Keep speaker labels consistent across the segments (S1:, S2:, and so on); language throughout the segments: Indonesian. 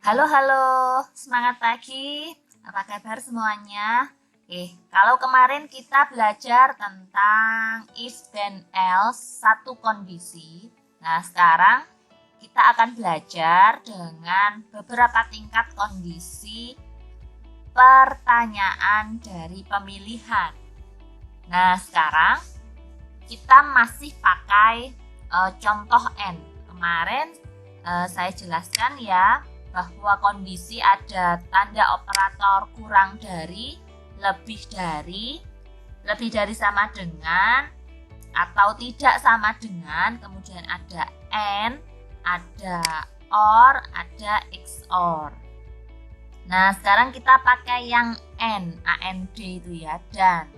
S1: Halo, halo, semangat pagi. Apa kabar semuanya? Kalau kemarin kita belajar tentang if then else satu kondisi. Nah, sekarang kita akan belajar dengan beberapa tingkat kondisi pertanyaan dari pemilihan. Nah, sekarang kita masih pakai contoh N. Kemarin saya jelaskan ya bahwa kondisi ada tanda operator kurang dari, lebih dari sama dengan, atau tidak sama dengan, kemudian ada and, ada or, ada XOR. Nah, sekarang kita pakai yang and, AND itu ya, dan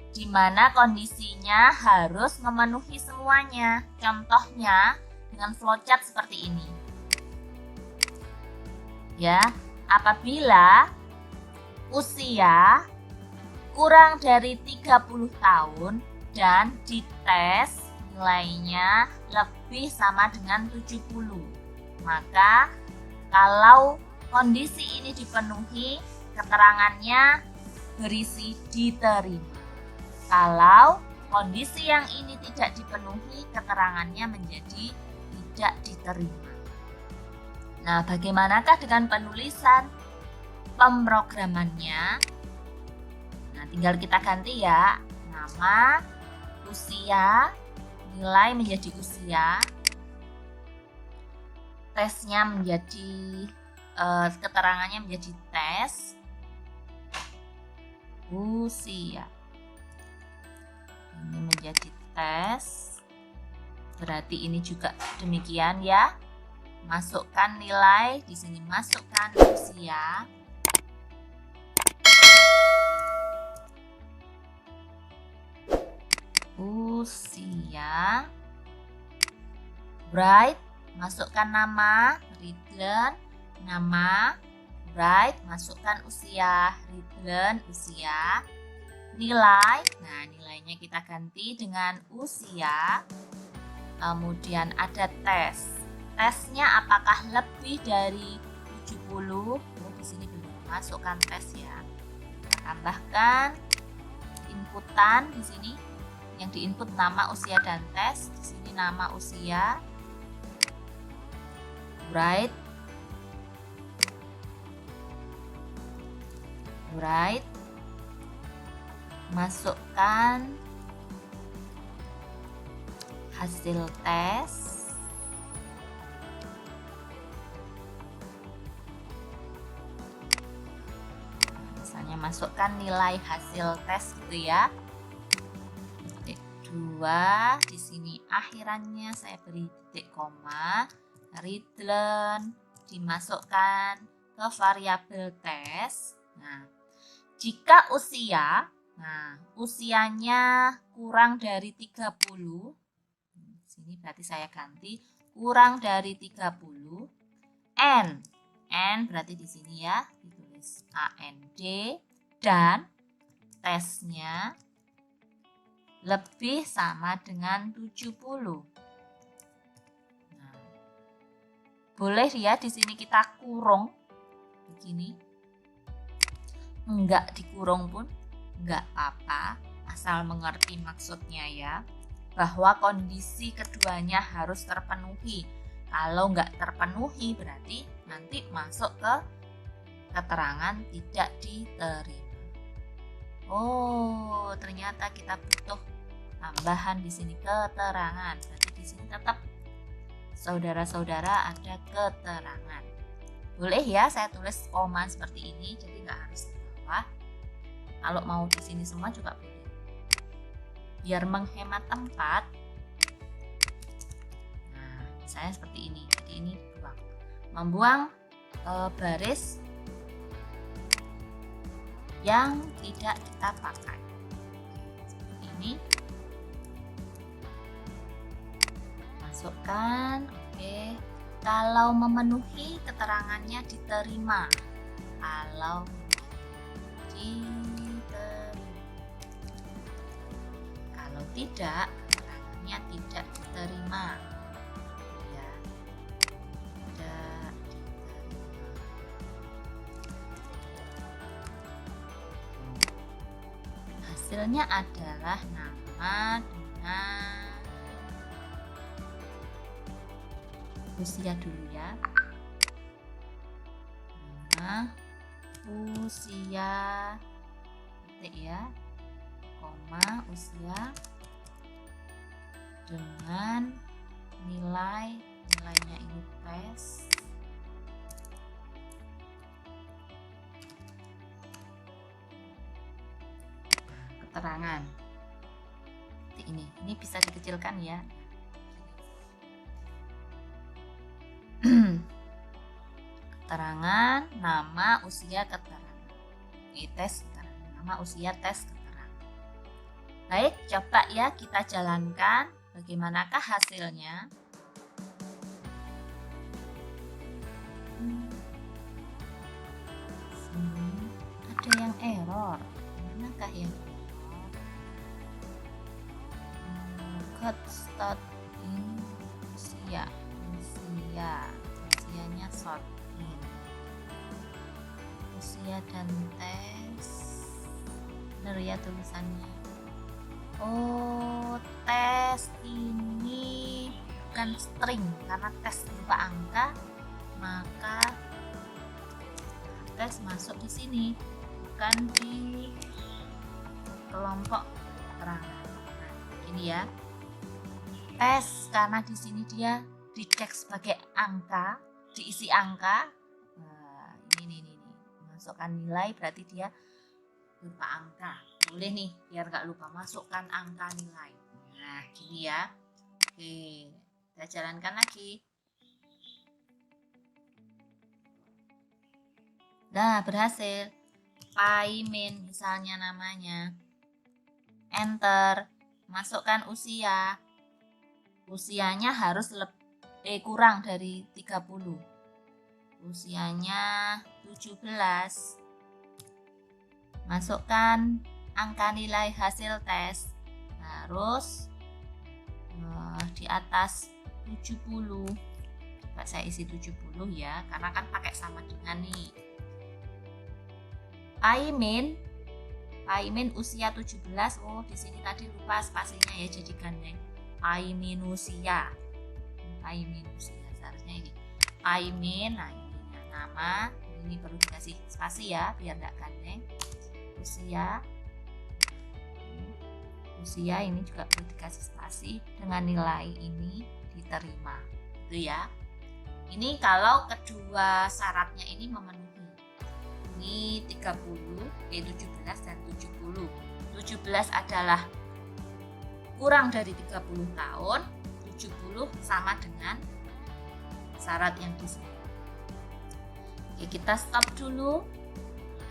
S1: di mana kondisinya harus memenuhi semuanya. Contohnya dengan flowchart seperti ini. Ya, apabila usia kurang dari 30 tahun dan dites nilainya lebih sama dengan 70, maka kalau kondisi ini dipenuhi, keterangannya berisi diterima. Kalau kondisi yang ini tidak dipenuhi, keterangannya menjadi tidak diterima. Nah, bagaimanakah dengan penulisan pemrogramannya? Nah, tinggal kita ganti ya. Nama, usia, nilai menjadi usia, tesnya menjadi keterangannya menjadi tes, usia. Ini menjadi tes. Berarti ini juga demikian ya. Masukkan nilai, di sini masukkan usia. Usia. Bright, masukkan nama, Ridlen, nama. Bright, masukkan usia, Ridlen, usia. Nilai, nah nilainya kita ganti dengan usia. Kemudian ada tes. Tesnya apakah lebih dari 70? Di sini belum masukkan tes ya. Kita tambahkan inputan di sini. Yang diinput nama, usia dan tes. Di sini nama, usia. Bright. Masukkan hasil tes. Misalnya masukkan nilai hasil tes gitu ya. Titik 2, di sini akhirannya saya beri titik koma. Ridlen dimasukkan ke variabel tes. Nah, jika usianya kurang dari 30, di sini berarti saya ganti kurang dari 30, N berarti di sini ya ditulis AND, dan tesnya lebih sama dengan 70. Nah, boleh ya di sini kita kurung begini. Enggak dikurung pun enggak apa-apa, asal mengerti maksudnya ya, bahwa kondisi keduanya harus terpenuhi. Kalau enggak terpenuhi berarti nanti masuk ke keterangan tidak diterima. Oh, ternyata kita butuh tambahan di sini keterangan. Berarti di sini tetap saudara-saudara ada keterangan. Boleh ya saya tulis koma seperti ini, jadi nggak harus di bawah. Kalau mau di sini semua juga boleh. Biar menghemat tempat. Nah, misalnya seperti ini. Jadi ini dibuang. Membuang baris yang tidak kita pakai. Seperti ini. Masukkan, oke. Kalau memenuhi, keterangannya diterima. Kalau diterima. Kalau tidak, keterangannya tidak diterima. Ya, tidak diterima. Hasilnya adalah nama dengan usia dulu ya. Nama, usia, titik ya, koma, usia, dengan nilainya ini tes. Keterangan. Ini bisa dikecilkan ya. Keterangan, nama, usia, keterangan. Ini tes keterangan. Nama, usia, tes keterangan. Baik, coba ya kita jalankan. Bagaimanakah hasilnya? Sini ada yang error. Manakah yang error? Got start in usianya short in. Usia dan tes. Benar ya tulisannya. Oh, tes ini bukan string karena tes berupa angka, maka tes masuk di sini, bukan di kelompok keterangan. Nah, ini ya. Tes karena di sini dia dicek sebagai angka, diisi angka. Nah, ini masukkan nilai berarti dia berupa angka. Boleh nih biar nggak lupa masukkan angka nilai. Nah, gini ya. Oke, kita jalankan lagi. Nah, berhasil. Paimin misalnya namanya. Enter. Masukkan usia. Usianya harus kurang dari 30. Usianya 17. Masukkan angka nilai hasil tes. Harus di atas 70. Coba saya isi 70 ya, karena kan pakai sama dengan nih. Paimin usia 17. Oh, di sini tadi lupa spasinya ya, jadi gandeng. Paimin usia seharusnya ini Paimin. Nah, ini nama, ini perlu dikasih spasi ya biar nggak gandeng. Usia ini juga perlu dikasih spasi dengan nilai ini diterima, itu ya. Ini kalau kedua syaratnya ini memenuhi. Ini 30, 17 dan 70. 17 adalah kurang dari 30 tahun, 70 sama dengan syarat yang di sini. Oke, kita stop dulu.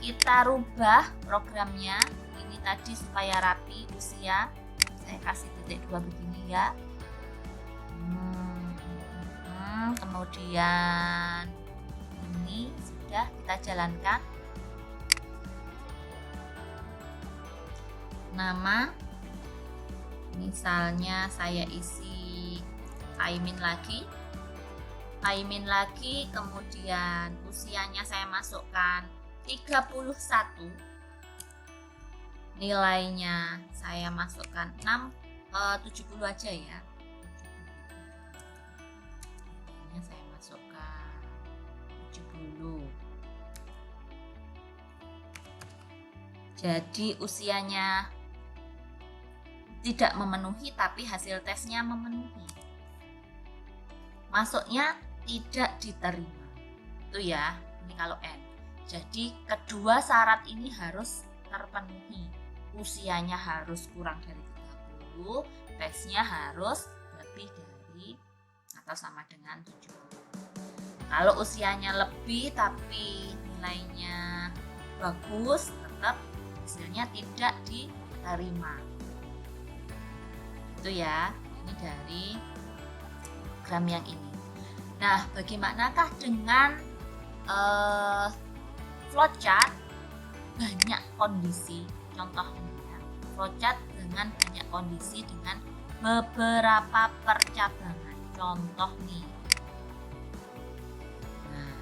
S1: Kita rubah programnya. Ini tadi supaya rapi usia. Saya kasih titik 2 begini ya. Kemudian ini sudah kita jalankan. Nama. Misalnya saya isi Paimin lagi, kemudian usianya saya masukkan 31. Nilainya saya masukkan 70 aja ya. Nilainya saya masukkan 70. Jadi usianya tidak memenuhi, tapi hasil tesnya memenuhi. Masuknya tidak diterima. Itu ya, ini kalau N. Jadi kedua syarat ini harus terpenuhi. Usianya harus kurang dari 30, tesnya harus lebih dari atau sama dengan 70. Kalau usianya lebih tapi nilainya bagus, tetap hasilnya tidak diterima. Itu ya, ini dari program yang ini. Nah, bagaimanakah dengan flowchart banyak kondisi? Contohnya flowchart dengan banyak kondisi dengan beberapa percabangan. Contoh nih, nah,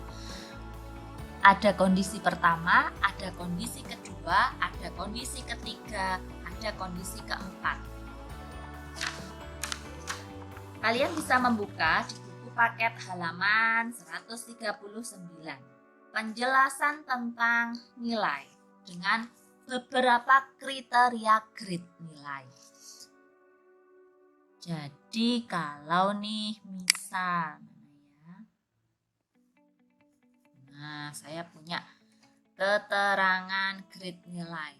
S1: ada kondisi pertama, ada kondisi kedua, ada kondisi ketiga, ada kondisi keempat. Kalian bisa membuka di buku paket halaman 139. Penjelasan tentang nilai dengan beberapa kriteria grade nilai. Jadi kalau nih misal saya punya keterangan grade nilai.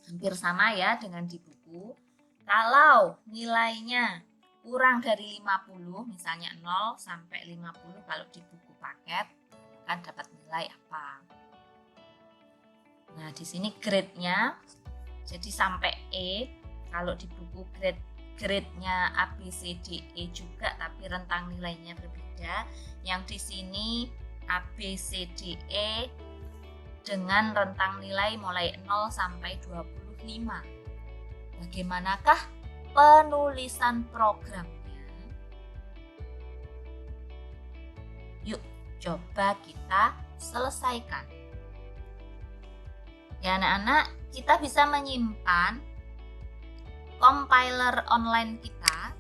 S1: Hampir sama ya dengan di buku. Kalau nilainya kurang dari 50, misalnya 0 sampai 50 kalau di buku paket, akan dapat nilai apa? Nah, di sini grade-nya jadi sampai E. Kalau di buku grade-nya A, B, C, D, E juga, tapi rentang nilainya berbeda. Yang di sini A, B, C, D, E dengan rentang nilai mulai 0 sampai 25. Bagaimanakah penulisan programnya? Yuk, coba kita selesaikan. Ya anak-anak, kita bisa menyimpan compiler online kita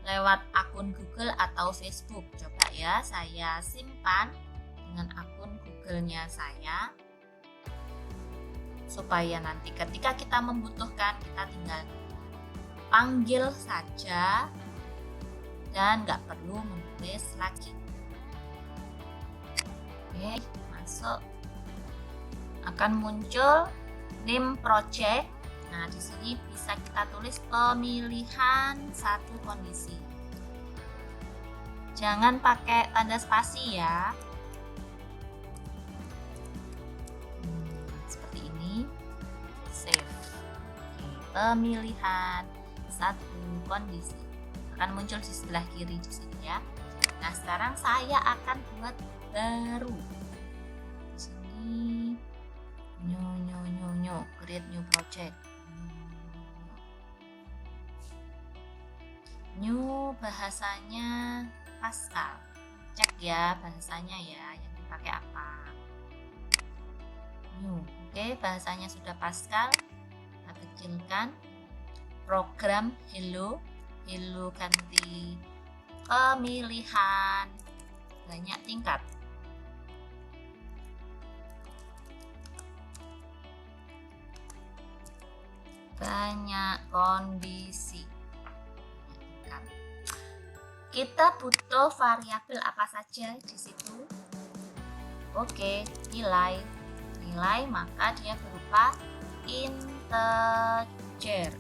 S1: lewat akun Google atau Facebook. Coba ya, saya simpan dengan akun Google-nya saya, supaya nanti ketika kita membutuhkan, kita tinggal panggil saja dan nggak perlu menulis lagi. Oke, masuk. Akan muncul name project. Nah, di sini bisa kita tulis pemilihan satu kondisi. Jangan pakai tanda spasi ya. Seperti ini. Save. Oke, pemilihan satu kondisi akan muncul di sebelah kiri di sini ya. Nah, sekarang saya akan buat baru. Di sini new create new project. New bahasanya Pascal. Cek ya bahasanya ya yang dipakai apa. New. Oke, bahasanya sudah Pascal. Kita kecilkan. Program hello ganti pemilihan banyak tingkat. Banyak kondisi. Kita butuh variabel apa saja di situ? Oke, nilai, maka dia berupa integer.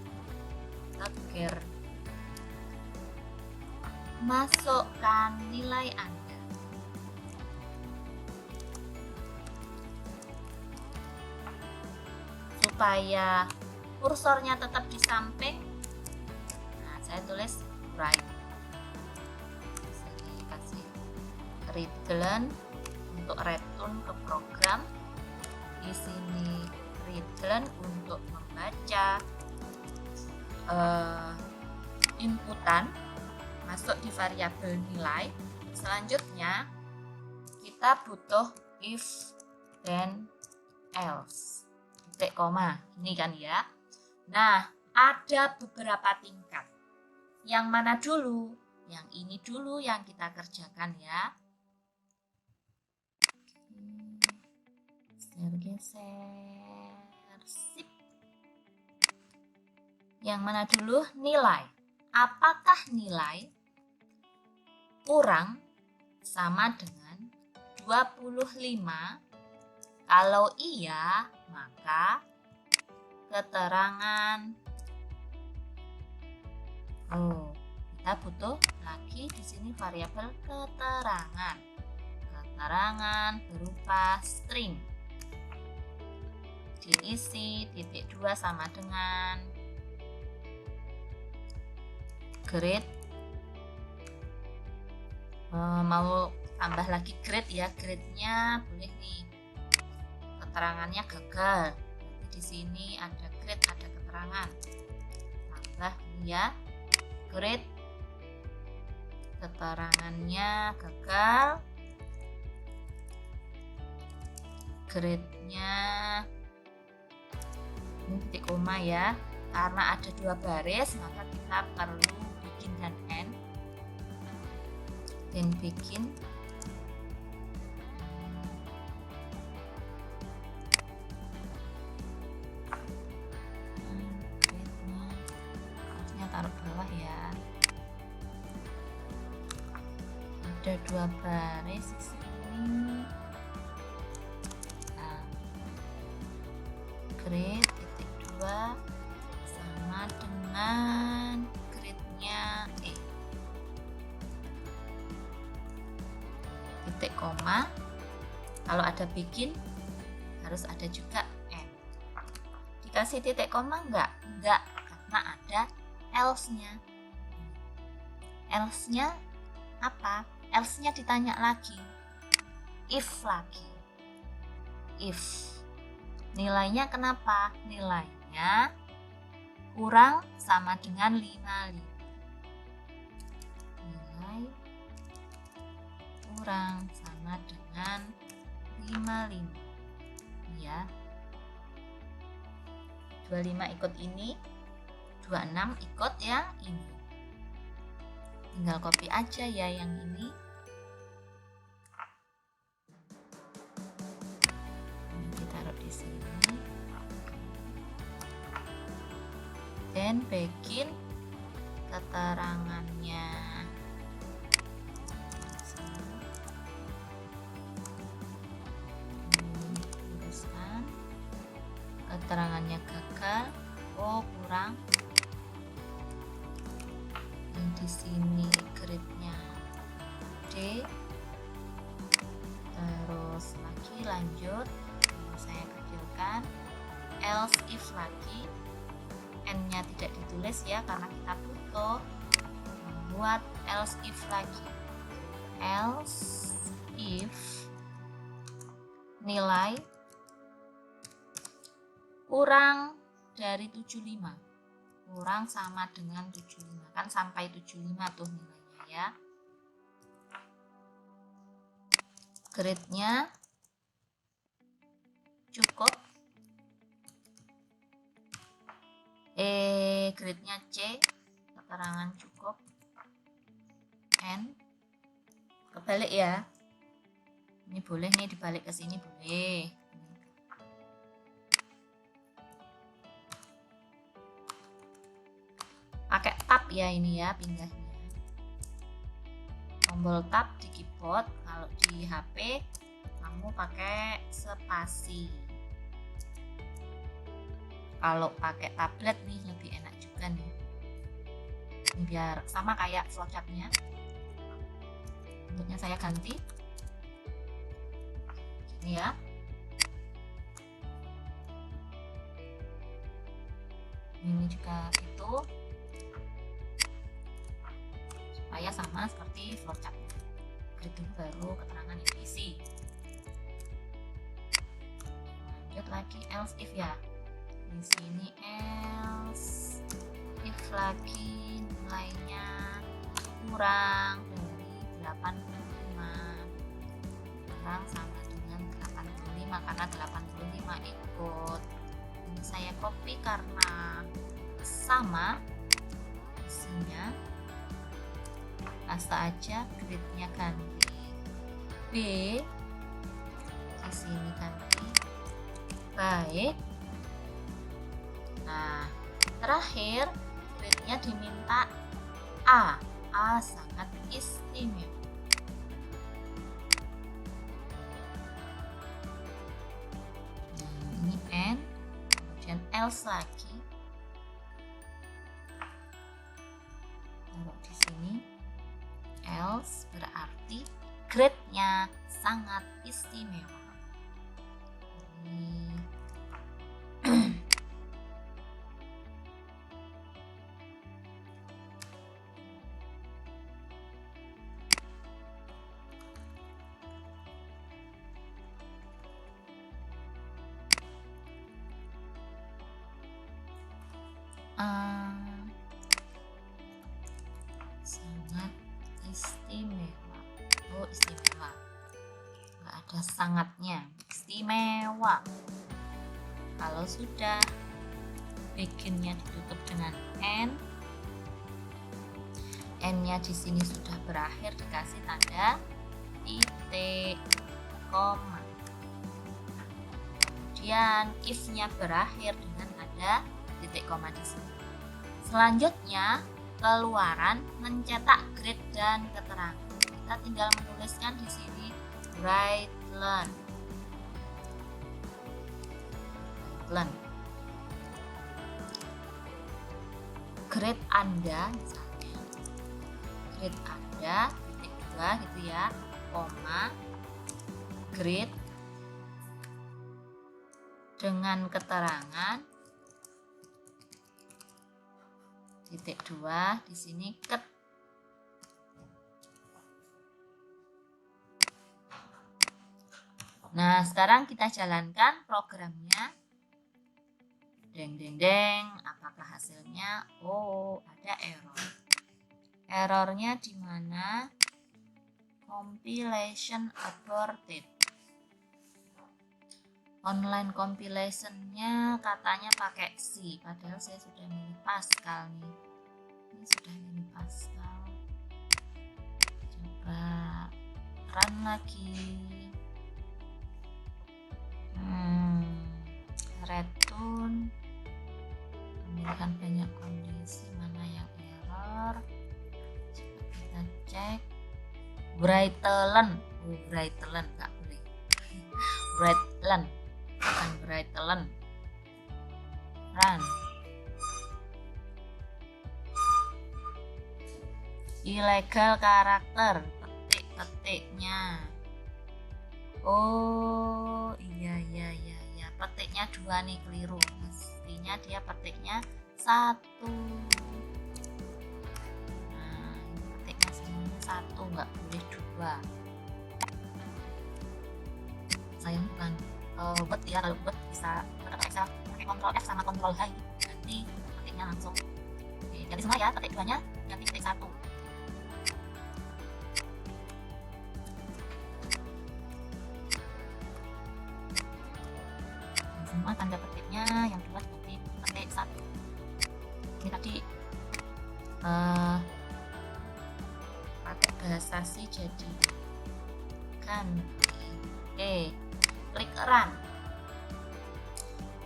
S1: Masukkan nilai Anda. Supaya kursornya tetap di samping, nah saya tulis right. Sini kasih readline untuk return ke program. Di sini readline untuk membaca inputan masuk di variabel nilai. Selanjutnya kita butuh if then else titik koma ini kan ya. Nah, ada beberapa tingkat. Yang mana dulu? Yang ini dulu yang kita kerjakan ya. Geser sip. Yang mana dulu? Nilai. Apakah nilai kurang sama dengan 25? Kalau iya, maka keterangan. Kita butuh lagi di sini variabel keterangan. Keterangan berupa string. Diisi titik 2 sama dengan grade. Mau tambah lagi grade ya, grade-nya boleh nih. Keterangannya gagal. Jadi di sini ada grade, ada keterangan. Tambah ya, grade. Keterangannya gagal. Grade-nya Ini titik koma ya, karena ada 2 baris maka kita perlu begin dan end. Dan begin harusnya taruh bawah ya, ada 2 baris di sini. Nah, grid titik 2 sama dengan gridnya E. Titik koma, kalau ada begin harus ada juga end. Dikasih titik koma enggak, karena ada else-nya. Else-nya apa? Else-nya ditanya lagi, if lagi. If nilainya kenapa? Nilainya kurang sama dengan 55. Nilai kurang sama dengan 55 ya. 25 ikut ini, 26 ikut yang ini. Tinggal copy aja ya yang ini. Ini ditaruh di sini. Dan begin keterangannya. Keterangannya gagal, oh kurang. Dan di sini gridnya D. Terus lagi lanjut, ini saya kecilkan. Else if lagi, n-nya tidak ditulis ya karena kita tutup. Membuat else if lagi. Else if nilai kurang dari 75, kurang sama dengan 75, kan sampai 75 tuh nilainya ya. Grade-nya cukup, grade-nya C, keterangan cukup, N, kebalik ya. Ini boleh nih dibalik ke sini boleh. Pakai tab ya ini ya pindahnya. Tombol tab di keyboard, kalau di HP kamu pakai spasi. Kalau pakai tablet nih lebih enak juga nih. Ini biar sama kayak flowchartnya. Bentuknya saya ganti. Ini ya. Ini juga itu. Supaya sama seperti flowchartnya. Grid dulu baru keterangan yang diisi. Lanjut lagi else if ya. Di sini else if lagi nilainya kurang dari 85. Kurang sama dengan 85 karena 85 ikut. Ini saya copy karena sama isinya. Paste aja, gridnya ganti B, di sini ganti baik. Nah, terakhir gridnya diminta A sangat istimewa. Ini N, kemudian else lagi, taruh di sini. Else berarti grade-nya sangat istimewa. Ini sangat istimewa. Oh, istimewa. Nggak ada sangatnya. Istimewa. Kalau sudah Bikinnya ditutup dengan N. N-nya di sini sudah berakhir, dikasih tanda titik, koma. Kemudian if-nya berakhir dengan tanda titik koma di sini. Selanjutnya, keluaran mencetak grade dan keterangan. Kita tinggal menuliskan di sini write learn. Grade Anda misalnya, grade Anda titik 2 gitu ya, koma grade dengan keterangan titik 2 di sini ket. Nah, sekarang kita jalankan programnya. Deng deng deng, apakah hasilnya? Oh, ada error. Errornya di mana? Compilation aborted. Online compilationnya katanya pakai C, padahal saya sudah milih Pascal nih. Ini sudah milih Pascal. Coba run lagi. Return. Pemilihan banyak kondisi, mana yang error? Coba kita cek. Brightlen. Oh, Brightlen nggak boleh. Brightlen. Bukan Brightlen. Run. Illegal karakter. Petik-petiknya. Oh, iya. Petiknya 2 nih, keliru. Mestinya dia petiknya 1. Nah, ini petiknya semuanya 1, nggak boleh 2. Sayang bukan word ya, kalau word bisa Excel pakai Ctrl F sama Ctrl H, ganti petiknya langsung. Oke, ganti semua ya, petik 2-nya ganti petik 1. Semua tanda petiknya yang 2 seperti petik 1. Ini tadi pakai bahasa C, jadi kan. Oke, klik run.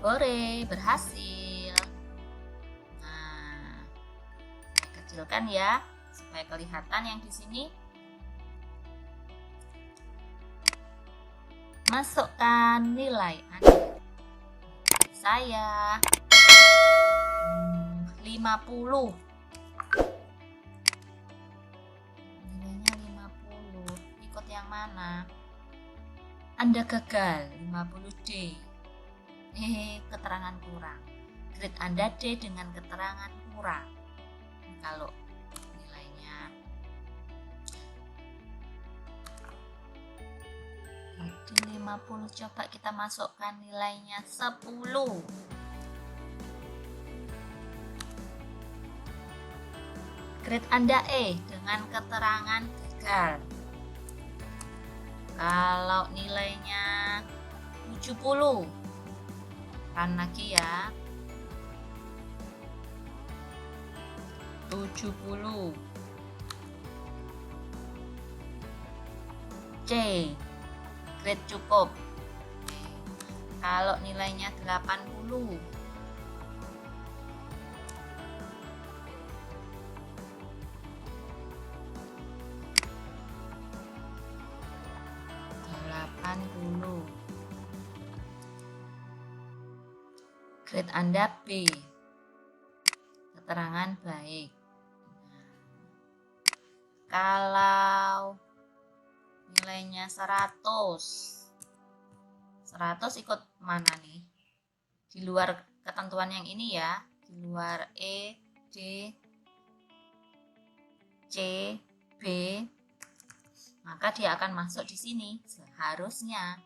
S1: Hore, berhasil. Nah, saya kecilkan ya supaya kelihatan yang di sini. Masukkan nilai Anda. Saya 50. Nilainya 50. Ikut yang mana? Anda gagal 50D. Keterangan kurang. Grade Anda D dengan keterangan kurang. Kalau nilainya jadi 50, coba kita masukkan nilainya 10. Grade Anda E dengan keterangan gagal. Kalau nilainya 70, run lagi ya. 70. C, grade cukup. Kalau nilainya 80, grade Anda B, keterangan baik. Kalau nilainya 100 ikut mana nih? Di luar ketentuan yang ini ya, di luar E, D, C, B, maka dia akan masuk di sini seharusnya.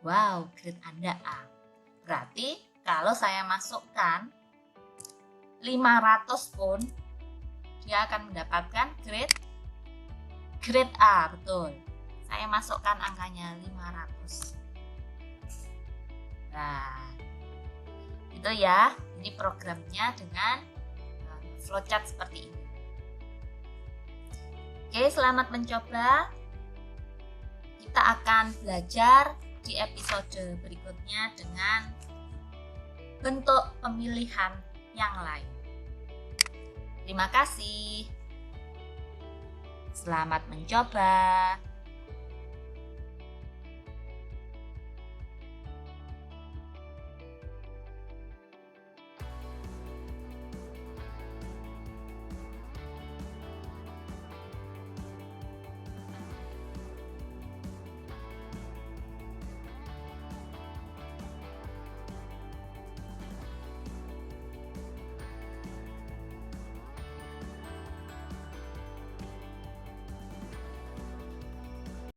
S1: Wow, grade Anda A. Berarti kalau saya masukkan 500 pun dia akan mendapatkan grade A, betul. Saya masukkan angkanya 500. Nah, itu ya. Ini programnya dengan flowchart seperti ini. Oke, selamat mencoba. Kita akan belajar di episode berikutnya dengan bentuk pemilihan yang lain. Terima kasih. Selamat mencoba.